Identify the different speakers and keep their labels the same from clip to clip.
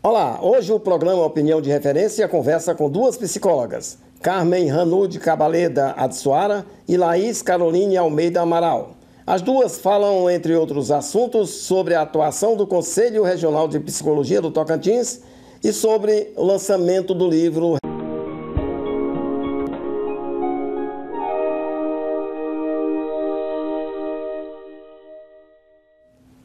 Speaker 1: Olá, hoje o programa Opinião de Referência conversa com duas psicólogas, Carmen Hanud Cabaleda Adsuara e Laís Caroline Almeida Amaral. As duas falam, entre outros assuntos, sobre a atuação do Conselho Regional de Psicologia do Tocantins e sobre o lançamento do livro.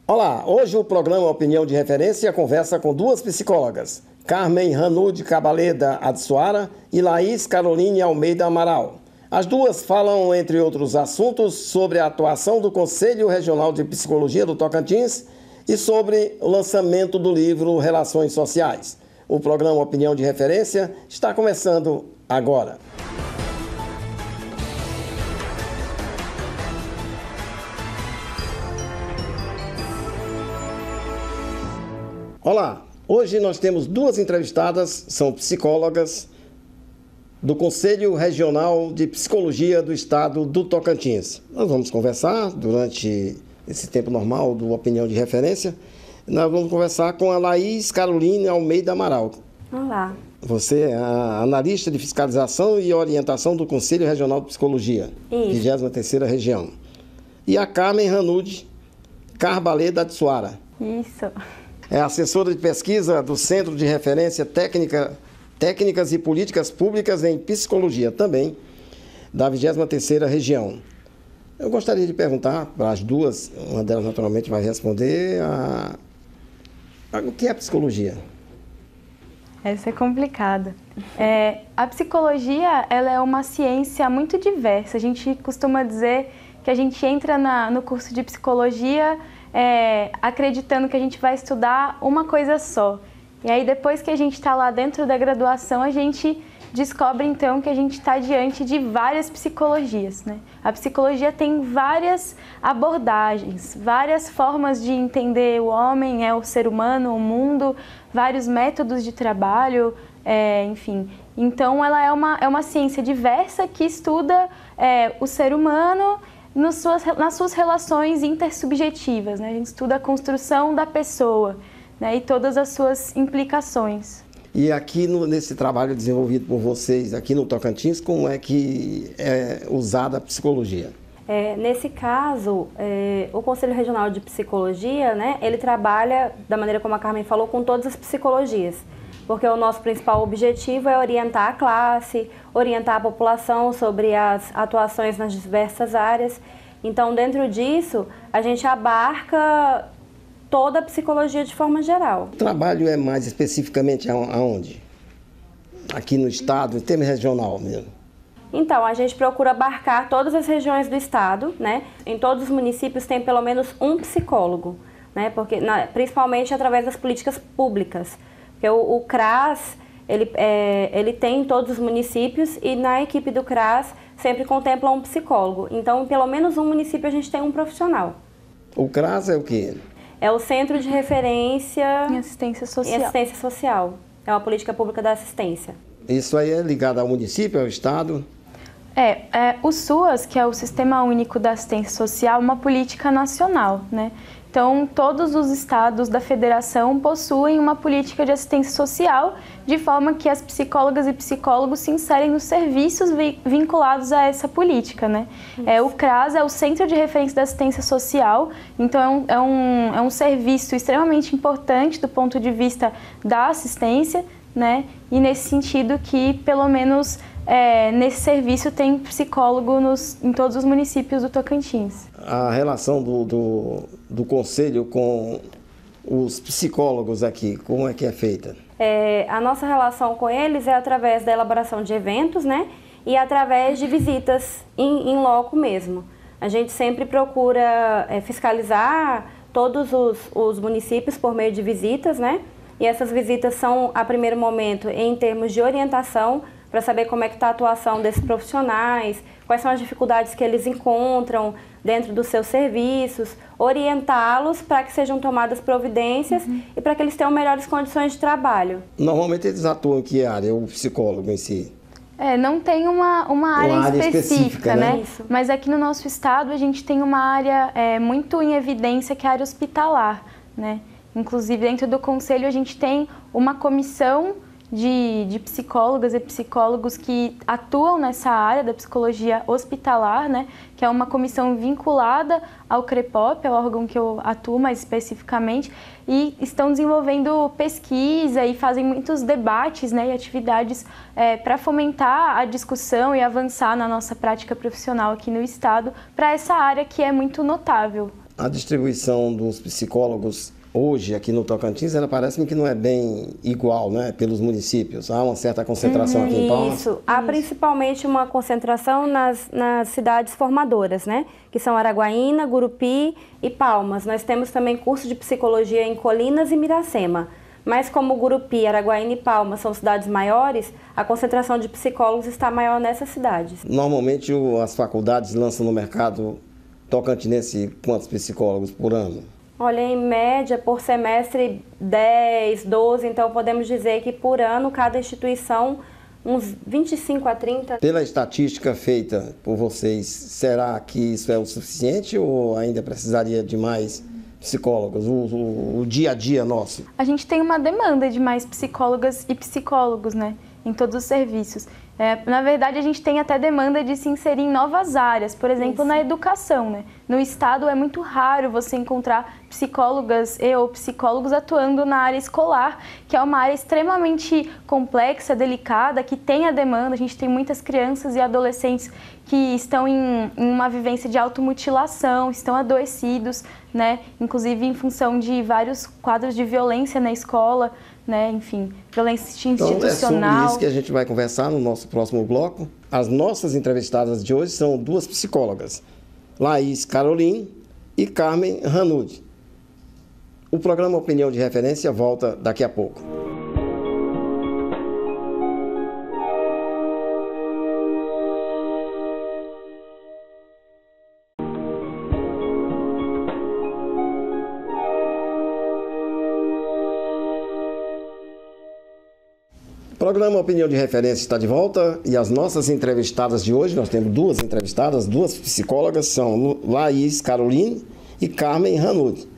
Speaker 1: Olá, hoje o programa Opinião de Referência conversa com duas psicólogas, Carmen Hanud Cabaleda Adsuara e Laís Caroline Almeida Amaral. As duas falam, entre outros assuntos, sobre a atuação do Conselho Regional de Psicologia do Tocantins e sobre o lançamento do livro Relações Sociais. O programa Opinião de Referência está começando agora. Olá, hoje nós temos duas entrevistadas, são psicólogas do Conselho Regional de Psicologia do Estado do Tocantins. Nós vamos conversar durante esse tempo normal do Opinião de Referência. Nós vamos conversar com a Laís Caroline Almeida Amaral.
Speaker 2: Olá.
Speaker 1: Você é a analista de fiscalização e orientação do Conselho Regional de Psicologia, 23ª Região. E a Carmen Hanud Cabaleda Adsuara.
Speaker 2: Isso.
Speaker 1: É assessora de pesquisa do Centro de Referência Técnicas e Políticas Públicas em Psicologia, também da 23ª Região. Eu gostaria de perguntar para as duas, uma delas naturalmente vai responder, o que é psicologia?
Speaker 2: Essa é complicada. A psicologia, ela é uma ciência muito diversa. A gente costuma dizer que a gente entra no curso de psicologia acreditando que a gente vai estudar uma coisa só. E aí, depois que a gente está lá dentro da graduação, a gente descobre, então, que a gente está diante de várias psicologias, né? A psicologia tem várias abordagens, várias formas de entender o homem, o ser humano, o mundo, vários métodos de trabalho, enfim. Então, ela é uma ciência diversa que estuda o ser humano nas suas relações intersubjetivas, né? A gente estuda a construção da pessoa, né? E todas as suas implicações.
Speaker 1: E aqui nesse trabalho desenvolvido por vocês, aqui no Tocantins, como é que é usada a psicologia?
Speaker 3: Nesse caso, o Conselho Regional de Psicologia, né, ele trabalha, da maneira como a Carmen falou, com todas as psicologias. Porque o nosso principal objetivo é orientar a classe, orientar a população sobre as atuações nas diversas áreas. Então, dentro disso, a gente abarca toda a psicologia de forma geral.
Speaker 1: O trabalho é mais especificamente aonde? Aqui no estado, em termos regional mesmo?
Speaker 3: Então, a gente procura abarcar todas as regiões do estado, né? Em todos os municípios tem pelo menos um psicólogo, né? Porque, principalmente através das políticas públicas. Porque o CRAS, ele tem em todos os municípios e na equipe do CRAS sempre contempla um psicólogo. Então, em pelo menos um município a gente tem um profissional.
Speaker 1: O CRAS é o quê?
Speaker 3: É o Centro de Referência
Speaker 2: em Assistência
Speaker 3: Social. É uma política pública da assistência.
Speaker 1: Isso aí é ligado ao município, ao estado?
Speaker 2: O SUAS, que é o Sistema Único da Assistência Social, é uma política nacional, né? Então, todos os estados da federação possuem uma política de assistência social, de forma que as psicólogas e psicólogos se inserem nos serviços vinculados a essa política, né? O CRAS é o Centro de Referência da Assistência Social, então é um serviço extremamente importante do ponto de vista da assistência, né? E nesse sentido que, pelo menos, nesse serviço tem psicólogo em todos os municípios do Tocantins.
Speaker 1: A relação do Conselho com os psicólogos aqui, como é que é feita?
Speaker 3: A nossa relação com eles é através da elaboração de eventos, né? E através de visitas em loco mesmo. A gente sempre procura fiscalizar todos os municípios por meio de visitas, né? E essas visitas são, a primeiro momento, em termos de orientação, para saber como é que está a atuação desses profissionais, quais são as dificuldades que eles encontram dentro dos seus serviços, orientá-los para que sejam tomadas providências e para que eles tenham melhores condições de trabalho.
Speaker 1: Normalmente eles atuam em que área, o psicólogo em si?
Speaker 2: Não tem uma área específica, né?
Speaker 3: Isso.
Speaker 2: Mas aqui no nosso estado a gente tem uma área muito em evidência, que é a área hospitalar, né? Inclusive, dentro do conselho, a gente tem uma comissão de psicólogas e psicólogos que atuam nessa área da psicologia hospitalar, né, que é uma comissão vinculada ao CREPOP, é o órgão que eu atuo mais especificamente, e estão desenvolvendo pesquisa e fazem muitos debates, né, e atividades para fomentar a discussão e avançar na nossa prática profissional aqui no estado para essa área que é muito notável.
Speaker 1: A distribuição dos psicólogos hoje, aqui no Tocantins, ela parece-me que não é bem igual, né, pelos municípios. Há uma certa concentração aqui em Palmas.
Speaker 3: Isso. Há principalmente uma concentração nas cidades formadoras, né, que são Araguaína, Gurupi e Palmas. Nós temos também curso de psicologia em Colinas e Miracema. Mas como Gurupi, Araguaína e Palmas são cidades maiores, a concentração de psicólogos está maior nessas cidades.
Speaker 1: Normalmente as faculdades lançam no mercado tocantinense quantos psicólogos por ano?
Speaker 3: Olha, em média, por semestre, 10, 12, então podemos dizer que por ano, cada instituição, uns 25 a 30.
Speaker 1: Pela estatística feita por vocês, será que isso é o suficiente ou ainda precisaria de mais psicólogos, o dia a dia nosso?
Speaker 2: A gente tem uma demanda de mais psicólogas e psicólogos, né, em todos os serviços. Na verdade, a gente tem até demanda de se inserir em novas áreas, por exemplo, na educação, né? No estado é muito raro você encontrar psicólogas ou psicólogos atuando na área escolar, que é uma área extremamente complexa, delicada, que tem a demanda. A gente tem muitas crianças e adolescentes que estão em uma vivência de automutilação, estão adoecidos, né? Inclusive em função de vários quadros de violência na escola, né? Enfim, violência institucional.
Speaker 1: Então, é sobre isso que a gente vai conversar no nosso próximo bloco. As nossas entrevistadas de hoje são duas psicólogas, Laís Caroline e Carmen Hanud. O programa Opinião de Referência volta daqui a pouco. O programa Opinião de Referência está de volta e as nossas entrevistadas de hoje, nós temos duas entrevistadas, duas psicólogas, são Laís Caroline e Carmen Hanud.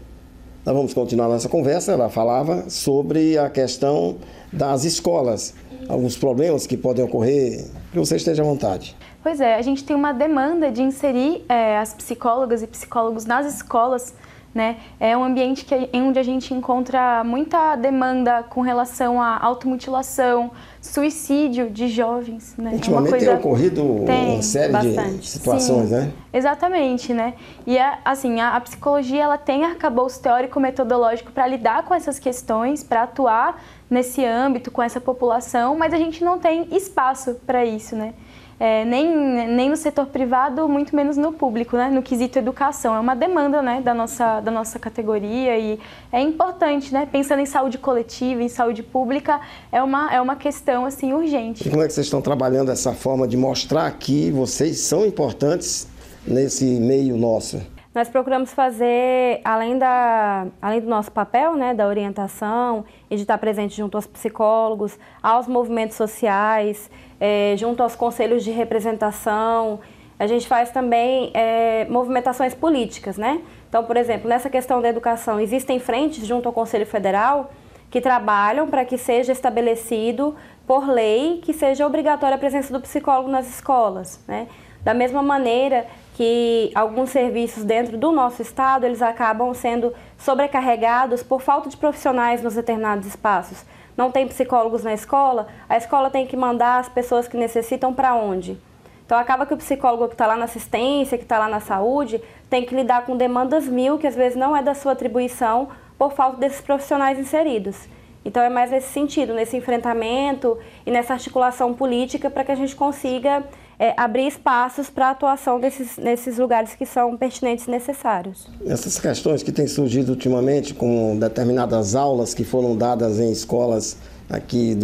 Speaker 1: Nós vamos continuar nossa conversa. Ela falava sobre a questão das escolas, alguns problemas que podem ocorrer, que você esteja à vontade.
Speaker 2: Pois é, a gente tem uma demanda de inserir as psicólogas e psicólogos nas escolas, né? É um ambiente onde a gente encontra muita demanda com relação à automutilação, suicídio de jovens, né?
Speaker 1: Ultimamente tem ocorrido uma série de situações, sim, né?
Speaker 2: Exatamente, né? E assim, a psicologia ela tem arcabouço teórico-metodológico para lidar com essas questões, para atuar nesse âmbito com essa população, mas a gente não tem espaço para isso, né? Nem no setor privado, muito menos no público, né? No quesito educação. É uma demanda, né, da nossa categoria e é importante, né? Pensando em saúde coletiva, em saúde pública, é uma questão assim, urgente.
Speaker 1: E como é que vocês estão trabalhando essa forma de mostrar que vocês são importantes nesse meio nosso?
Speaker 3: Nós procuramos fazer, além do nosso papel, né, da orientação e de estar presente junto aos psicólogos, aos movimentos sociais, junto aos conselhos de representação, a gente faz também movimentações políticas, né? Então, por exemplo, nessa questão da educação, existem frentes junto ao Conselho Federal que trabalham para que seja estabelecido por lei que seja obrigatória a presença do psicólogo nas escolas, né? Da mesma maneira que alguns serviços dentro do nosso estado, eles acabam sendo sobrecarregados por falta de profissionais nos determinados espaços. Não tem psicólogos na escola, a escola tem que mandar as pessoas que necessitam para onde? Então acaba que o psicólogo que está lá na assistência, que está lá na saúde, tem que lidar com demandas mil, que às vezes não é da sua atribuição, por falta desses profissionais inseridos. Então é mais nesse sentido, nesse enfrentamento e nessa articulação política para que a gente consiga abrir espaços para a atuação nesses lugares que são pertinentes e necessários.
Speaker 1: Essas questões que têm surgido ultimamente com determinadas aulas que foram dadas em escolas aqui,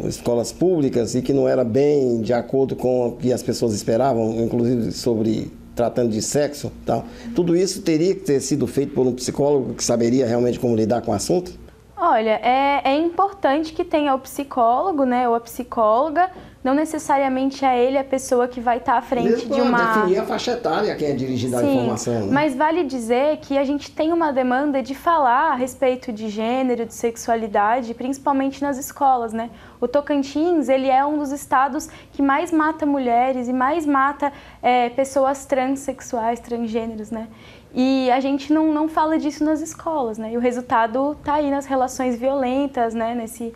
Speaker 1: escolas públicas e que não era bem de acordo com o que as pessoas esperavam, inclusive tratando de sexo e tal, tudo isso teria que ter sido feito por um psicólogo que saberia realmente como lidar com o assunto?
Speaker 2: Olha, é importante que tenha o psicólogo, né, ou a psicóloga, não necessariamente é ele a pessoa que vai estar à frente
Speaker 1: mesmo
Speaker 2: de uma...
Speaker 1: definir a faixa etária quem é dirigida à informação. Né?
Speaker 2: Mas vale dizer que a gente tem uma demanda de falar a respeito de gênero, de sexualidade, principalmente nas escolas, né? O Tocantins, ele é um dos estados que mais mata mulheres e mais mata pessoas transexuais, transgêneros, né? E a gente não fala disso nas escolas, né? E o resultado está aí nas relações violentas, né? Nesse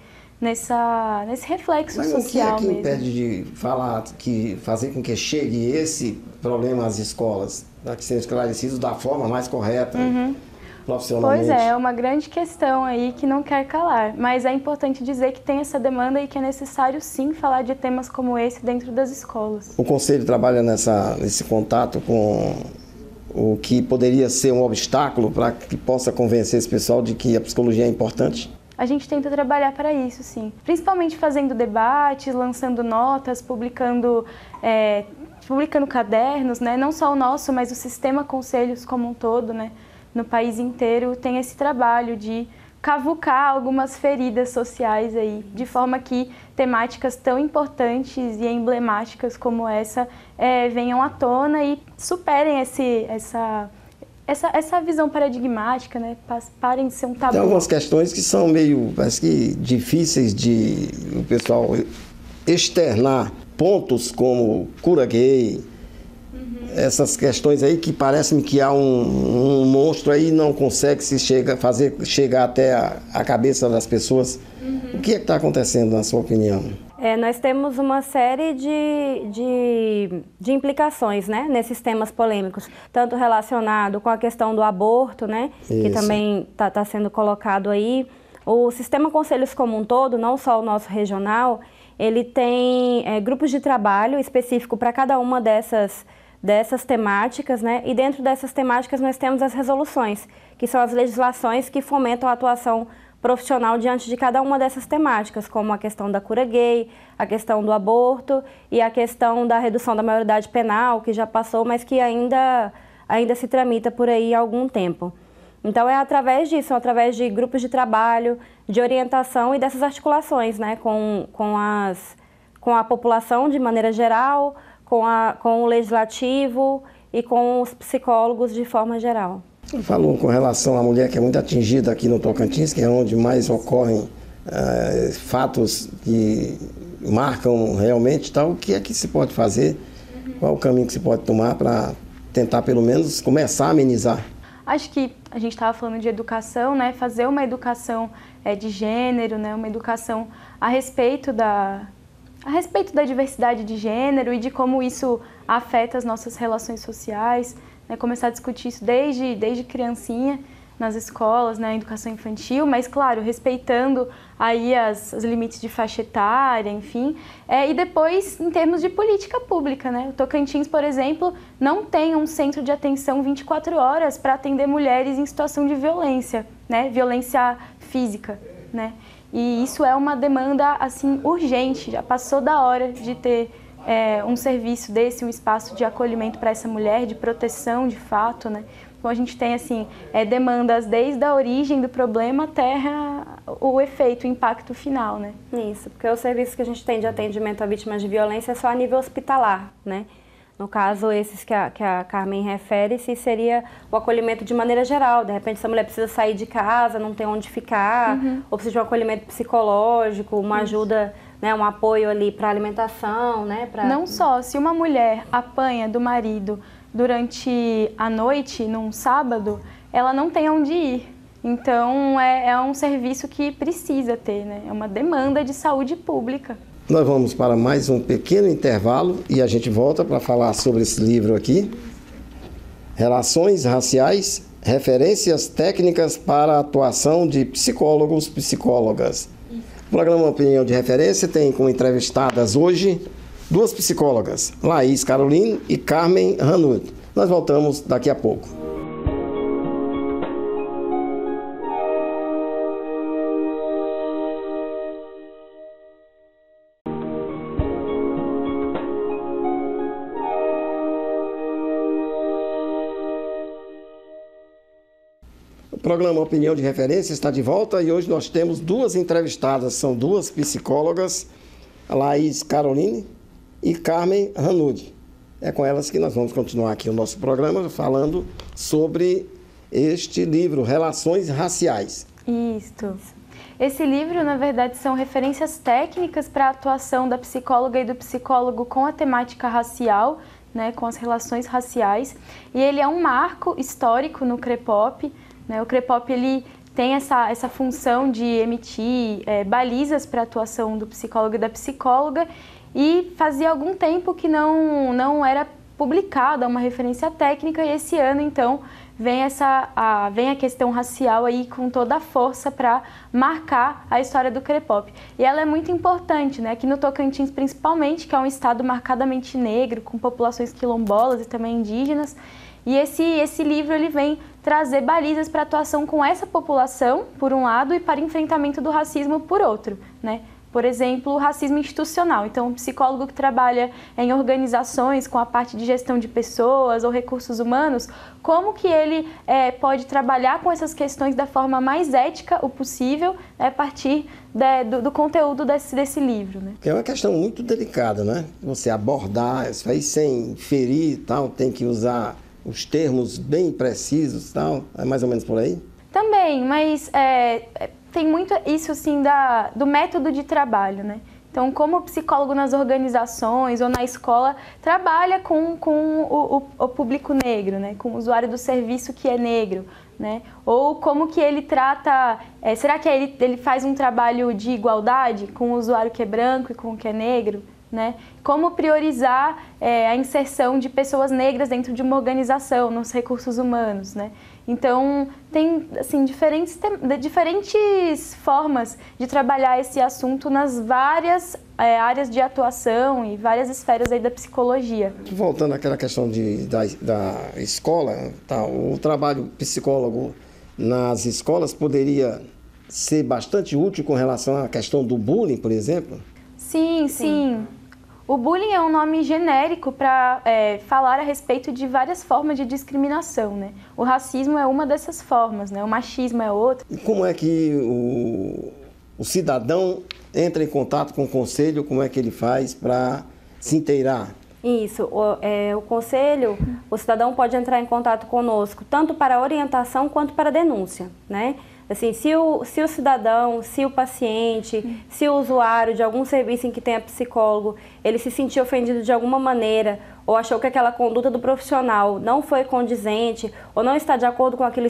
Speaker 2: reflexo
Speaker 1: Mas
Speaker 2: social mesmo.
Speaker 1: Mas o que é que impede de fazer com que chegue esse problema às escolas, para que sejam esclarecidos da forma mais correta, profissionalmente?
Speaker 2: Pois é uma grande questão aí que não quer calar. Mas é importante dizer que tem essa demanda e que é necessário sim falar de temas como esse dentro das escolas.
Speaker 1: O Conselho trabalha nesse contato com o que poderia ser um obstáculo para que possa convencer esse pessoal de que a psicologia é importante?
Speaker 2: A gente tenta trabalhar para isso, sim. Principalmente fazendo debates, lançando notas, publicando cadernos, né? Não só o nosso, mas o sistema Conselhos como um todo, né? No país inteiro tem esse trabalho de cavucar algumas feridas sociais aí, de forma que temáticas tão importantes e emblemáticas como essa venham à tona e superem essa visão paradigmática, né? Parem de ser um tabu.
Speaker 1: Tem algumas questões que são meio, parece que difíceis de o pessoal externar, pontos como cura gay, essas questões aí que parece-me que há um monstro aí e não consegue chegar até a cabeça das pessoas. O que é que está acontecendo, na sua opinião?
Speaker 3: Nós temos uma série de implicações, né, nesses temas polêmicos, tanto relacionado com a questão do aborto, né, que também está sendo colocado aí. O sistema Conselhos como um todo, não só o nosso regional, ele tem grupos de trabalho específico para cada uma dessas temáticas, né, e dentro dessas temáticas nós temos as resoluções, que são as legislações que fomentam a atuação profissional diante de cada uma dessas temáticas, como a questão da cura gay, a questão do aborto e a questão da redução da maioridade penal, que já passou, mas que ainda se tramita por aí há algum tempo. Então é através disso, através de grupos de trabalho, de orientação e dessas articulações, né, com a população de maneira geral, com o legislativo e com os psicólogos de forma geral.
Speaker 1: Você falou com relação à mulher que é muito atingida aqui no Tocantins, que é onde mais ocorrem fatos que marcam realmente, tal. O que é que se pode fazer? Qual o caminho que se pode tomar para tentar pelo menos começar a amenizar?
Speaker 2: Acho que a gente estava falando de educação, né? Fazer uma educação de gênero, né? Uma educação a respeito da diversidade de gênero e de como isso afeta as nossas relações sociais, né? Começar a discutir isso desde criancinha nas escolas, na educação infantil, mas claro, respeitando aí os limites de faixa etária, enfim. E depois, em termos de política pública, né? O Tocantins, por exemplo, não tem um centro de atenção 24 horas para atender mulheres em situação de violência, né? Violência física, né? E isso é uma demanda, assim, urgente, já passou da hora de ter um serviço desse, um espaço de acolhimento para essa mulher, de proteção de fato, né? Então a gente tem, assim, demandas desde a origem do problema até o efeito, o impacto final, né?
Speaker 3: Isso, porque o serviço que a gente tem de atendimento a vítimas de violência é só a nível hospitalar, né? No caso, esses que a Carmen refere-se, seria o acolhimento de maneira geral. De repente, essa mulher precisa sair de casa, não tem onde ficar, ou precisa de um acolhimento psicológico, uma ajuda, né, um apoio ali para alimentação, né?
Speaker 2: Não só, se uma mulher apanha do marido durante a noite, num sábado, ela não tem onde ir. Então, é um serviço que precisa ter, né? É uma demanda de saúde pública.
Speaker 1: Nós vamos para mais um pequeno intervalo e a gente volta para falar sobre esse livro aqui. Relações raciais, referências técnicas para a atuação de psicólogos, psicólogas. O programa Opinião de Referência tem como entrevistadas hoje duas psicólogas, Laís Caroline e Carmen Hanud. Nós voltamos daqui a pouco. O programa Opinião de Referência está de volta e hoje nós temos duas entrevistadas, são duas psicólogas, Laís Caroline e Carmen Ranud. É com elas que nós vamos continuar aqui o nosso programa falando sobre este livro, Relações Raciais.
Speaker 2: Isso. Esse livro, na verdade, são referências técnicas para a atuação da psicóloga e do psicólogo com a temática racial, né, com as relações raciais. E ele é um marco histórico no CREPOP. Né? O CREPOP ele tem essa função de emitir balizas para a atuação do psicólogo e da psicóloga, e fazia algum tempo que não era publicada uma referência técnica, e esse ano, então, vem a questão racial aí com toda a força para marcar a história do CREPOP. E ela é muito importante, né? Aqui no Tocantins, principalmente, que é um estado marcadamente negro, com populações quilombolas e também indígenas. E esse livro ele vem trazer balizas para atuação com essa população, por um lado, e para enfrentamento do racismo, por outro, né? Por exemplo, o racismo institucional. Então, um psicólogo que trabalha em organizações com a parte de gestão de pessoas ou recursos humanos, como que ele pode trabalhar com essas questões da forma mais ética o possível, a partir do conteúdo desse livro. Né?
Speaker 1: É uma questão muito delicada, né? Você abordar isso aí sem ferir e tal, tem que usar os termos bem precisos e tal, é mais ou menos por aí?
Speaker 2: Também, mas tem muito isso, assim, do método de trabalho, né? Então, como o psicólogo nas organizações ou na escola trabalha com o público negro, né? Com o usuário do serviço que é negro, né? Ou como que ele trata... será que ele faz um trabalho de igualdade com o usuário que é branco e com o que é negro? Né? Como priorizar a inserção de pessoas negras dentro de uma organização, nos recursos humanos, né? Então, tem assim, diferentes formas de trabalhar esse assunto nas várias áreas de atuação e várias esferas aí da psicologia.
Speaker 1: Voltando àquela questão da escola, tá, o trabalho psicólogo nas escolas poderia ser bastante útil com relação à questão do bullying, por exemplo?
Speaker 2: Sim. O bullying é um nome genérico para falar a respeito de várias formas de discriminação, né? O racismo é uma dessas formas, né? O machismo é outra.
Speaker 1: E como é que o cidadão entra em contato com o conselho? Como é que ele faz para se inteirar?
Speaker 3: Isso, o conselho, o cidadão pode entrar em contato conosco tanto para orientação quanto para denúncia, né? Assim, se o cidadão, se o paciente, se o usuário de algum serviço em que tenha psicólogo, ele se sentiu ofendido de alguma maneira ou achou que aquela conduta do profissional não foi condizente ou não está de acordo com aquilo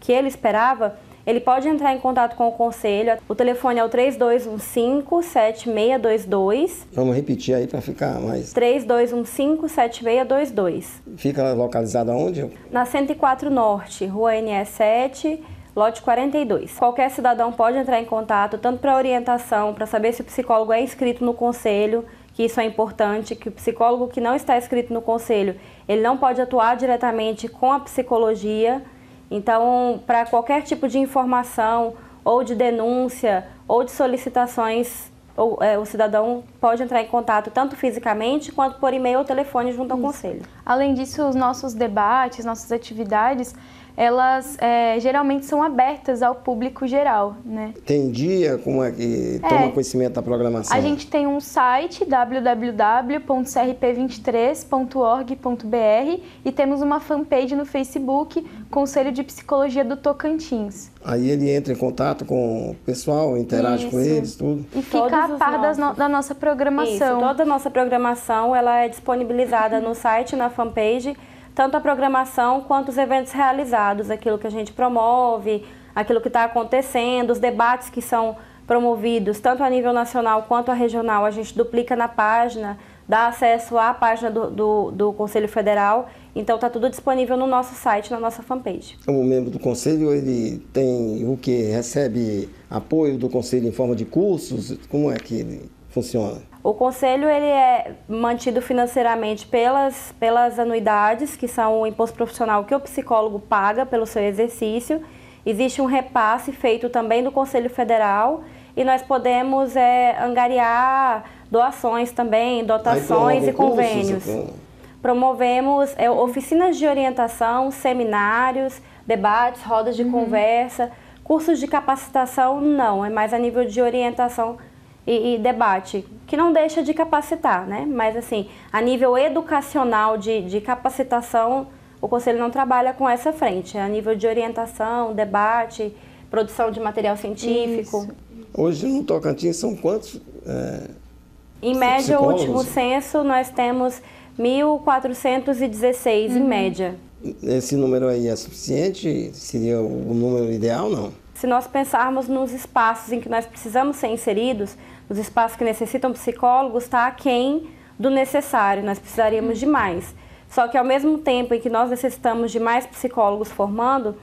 Speaker 3: que ele esperava, ele pode entrar em contato com o conselho. O telefone é o 3215-7622.
Speaker 1: Vamos repetir aí para ficar mais...
Speaker 3: 3215-7622.
Speaker 1: Fica localizado aonde?
Speaker 3: Na 104 Norte, Rua NE 7... Lote 42. Qualquer cidadão pode entrar em contato, tanto para orientação, para saber se o psicólogo é inscrito no conselho, que isso é importante, que o psicólogo que não está inscrito no conselho, ele não pode atuar diretamente com a psicologia. Então, para qualquer tipo de informação, ou de denúncia, ou de solicitações, o cidadão pode entrar em contato tanto fisicamente quanto por e-mail ou telefone junto ao conselho.
Speaker 2: Além disso, os nossos debates, nossas atividades, elas geralmente são abertas ao público geral, né?
Speaker 1: Tem dia? Como é que toma conhecimento da programação?
Speaker 2: A gente tem um site, www.crp23.org.br, e temos uma fanpage no Facebook, Conselho de Psicologia do Tocantins.
Speaker 1: Aí ele entra em contato com o pessoal, interage com eles, tudo?
Speaker 2: E fica a par da nossa programação.
Speaker 3: Isso, toda a nossa programação ela é disponibilizada no site, na fanpage, tanto a programação quanto os eventos realizados, aquilo que a gente promove, aquilo que está acontecendo, os debates que são promovidos, tanto a nível nacional quanto a regional, a gente duplica na página, dá acesso à página do Conselho Federal, então está tudo disponível no nosso site, na nossa fanpage.
Speaker 1: O membro do Conselho, ele tem o que? Recebe apoio do Conselho em forma de cursos? Como é que ele funciona?
Speaker 3: O Conselho ele é mantido financeiramente pelas anuidades, que são o imposto profissional que o psicólogo paga pelo seu exercício. Existe um repasse feito também do Conselho Federal e nós podemos angariar doações também, dotações e convênios. promovemos oficinas de orientação, seminários, debates, rodas de conversa, cursos de capacitação, não, é mais a nível de orientação e debate, que não deixa de capacitar, né? Mas assim, a nível educacional de capacitação, o Conselho não trabalha com essa frente, é a nível de orientação, debate, produção de material científico.
Speaker 1: Isso. Hoje no Tocantins são quantos
Speaker 3: em média, o
Speaker 1: psicólogos?
Speaker 3: último censo, nós temos 1.416 em média.
Speaker 1: Esse número aí é suficiente? Seria o número ideal, não?
Speaker 3: Se nós pensarmos nos espaços em que nós precisamos ser inseridos, nos espaços que necessitam psicólogos, está aquém do necessário, nós precisaríamos de mais. Só que ao mesmo tempo em que nós necessitamos de mais psicólogos formando,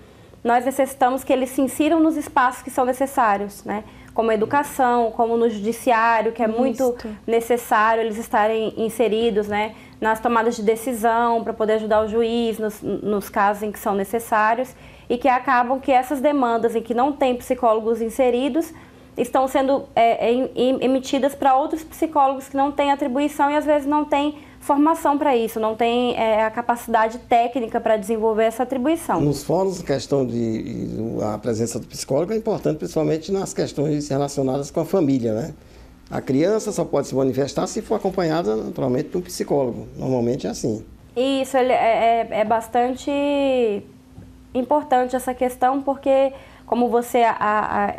Speaker 3: nós necessitamos que eles se insiram nos espaços que são necessários, né? Como a educação, como no judiciário, que é muito necessário eles estarem inseridos, né? Nas tomadas de decisão, para poder ajudar o juiz nos casos em que são necessários, e que acabam que essas demandas em que não tem psicólogos inseridos estão sendo emitidas para outros psicólogos que não têm atribuição e às vezes não têm formação para isso, não tem a capacidade técnica para desenvolver essa atribuição.
Speaker 1: Nos fóruns, a questão a presença do psicólogo é importante, principalmente nas questões relacionadas com a família, né? A criança só pode se manifestar se for acompanhada, naturalmente, de um psicólogo. Normalmente é assim.
Speaker 3: Isso, é bastante importante essa questão, porque como você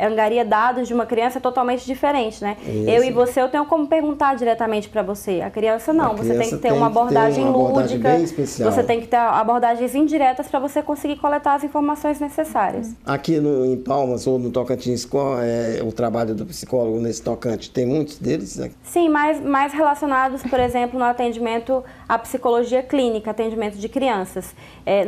Speaker 3: angaria dados de uma criança é totalmente diferente, né?
Speaker 1: Isso.
Speaker 3: Eu e você, eu tenho como perguntar diretamente para você. A criança não, você tem que ter uma abordagem lúdica,
Speaker 1: bem especial.
Speaker 3: Você tem que ter abordagens indiretas para você conseguir coletar as informações necessárias.
Speaker 1: Aqui em Palmas ou no Tocantins, qual é o trabalho do psicólogo nesse tocante? Tem muitos deles?
Speaker 3: Sim, mais relacionados, por exemplo, no atendimento à psicologia clínica, atendimento de crianças.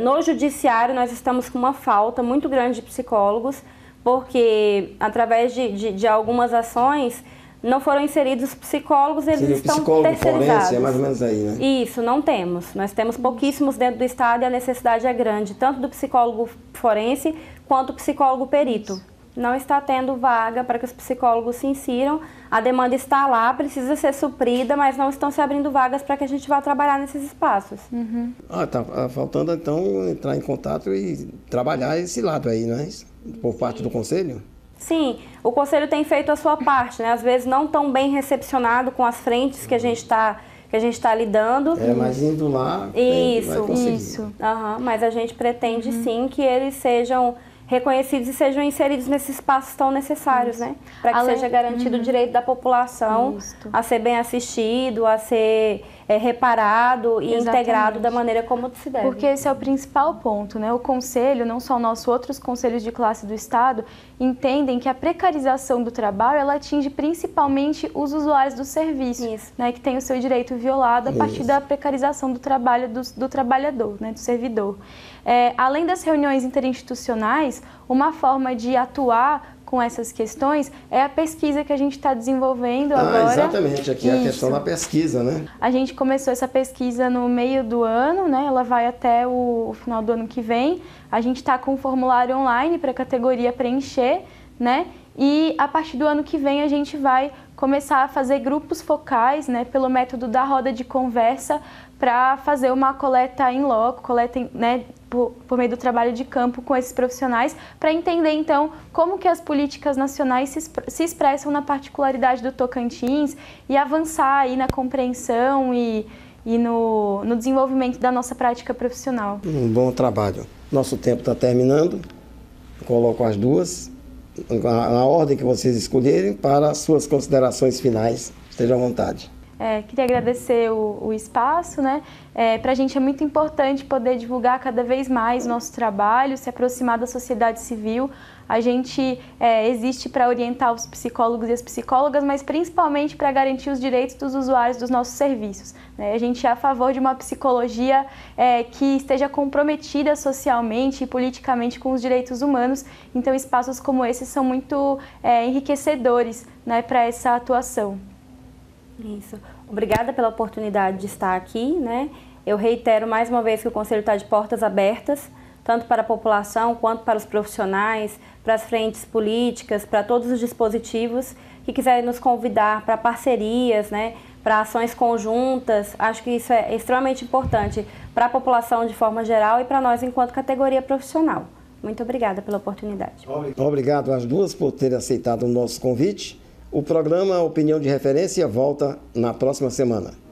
Speaker 3: No judiciário, nós estamos com uma falta muito grande de psicólogos, porque através de algumas ações não foram inseridos os psicólogos, eles estão terceirizados.
Speaker 1: Forense, é mais ou menos aí, né?
Speaker 3: Isso, não temos. Nós temos pouquíssimos dentro do estado e a necessidade é grande, tanto do psicólogo forense quanto do psicólogo perito. Não está tendo vaga para que os psicólogos se insiram, a demanda está lá, precisa ser suprida, mas não estão se abrindo vagas para que a gente vá trabalhar nesses espaços.
Speaker 1: Tá faltando então entrar em contato e trabalhar esse lado aí, né? Por parte do Conselho?
Speaker 3: Sim, o Conselho tem feito a sua parte, né? Às vezes não tão bem recepcionado com as frentes que a gente está lidando.
Speaker 1: Mas indo lá, vai conseguir.
Speaker 2: Isso.
Speaker 3: Mas a gente pretende sim que eles sejam reconhecidos e sejam inseridos nesses espaços tão necessários, né? Para que seja garantido o direito da população a ser bem assistido, a ser reparado e integrado da maneira como se deve.
Speaker 2: Porque esse é o principal ponto, né? O Conselho, não só o nosso, outros conselhos de classe do Estado, entendem que a precarização do trabalho, ela atinge principalmente os usuários do serviço, né? Que tem o seu direito violado a partir da precarização do trabalho do trabalhador, né? Do servidor. Além das reuniões interinstitucionais, uma forma de atuar com essas questões é a pesquisa que a gente está desenvolvendo agora.
Speaker 1: Exatamente, aqui é a questão da pesquisa, né?
Speaker 2: A gente começou essa pesquisa no meio do ano, né? Ela vai até o final do ano que vem. A gente está com um formulário online para a categoria preencher, né? E a partir do ano que vem a gente vai começar a fazer grupos focais, né? Pelo método da roda de conversa, para fazer uma coleta in loco, né? Por meio do trabalho de campo com esses profissionais, para entender, então, como que as políticas nacionais se expressam na particularidade do Tocantins e avançar aí na compreensão e no desenvolvimento da nossa prática profissional.
Speaker 1: Um bom trabalho. Nosso tempo está terminando. Coloco as duas, na ordem que vocês escolherem, para as suas considerações finais. Estejam à vontade.
Speaker 2: Queria agradecer o espaço, né? Para a gente é muito importante poder divulgar cada vez mais o nosso trabalho, se aproximar da sociedade civil. A gente existe para orientar os psicólogos e as psicólogas, mas principalmente para garantir os direitos dos usuários dos nossos serviços, né? A gente é a favor de uma psicologia que esteja comprometida socialmente e politicamente com os direitos humanos. Então, espaços como esses são muito enriquecedores, né, para essa atuação.
Speaker 3: Isso. Obrigada pela oportunidade de estar aqui, né? Eu reitero mais uma vez que o Conselho está de portas abertas, tanto para a população quanto para os profissionais, para as frentes políticas, para todos os dispositivos que quiserem nos convidar para parcerias, né? para ações conjuntas. Acho que isso é extremamente importante para a população de forma geral e para nós enquanto categoria profissional. Muito obrigada pela oportunidade.
Speaker 1: Obrigado às duas por terem aceitado o nosso convite. O programa Opinião de Referência volta na próxima semana.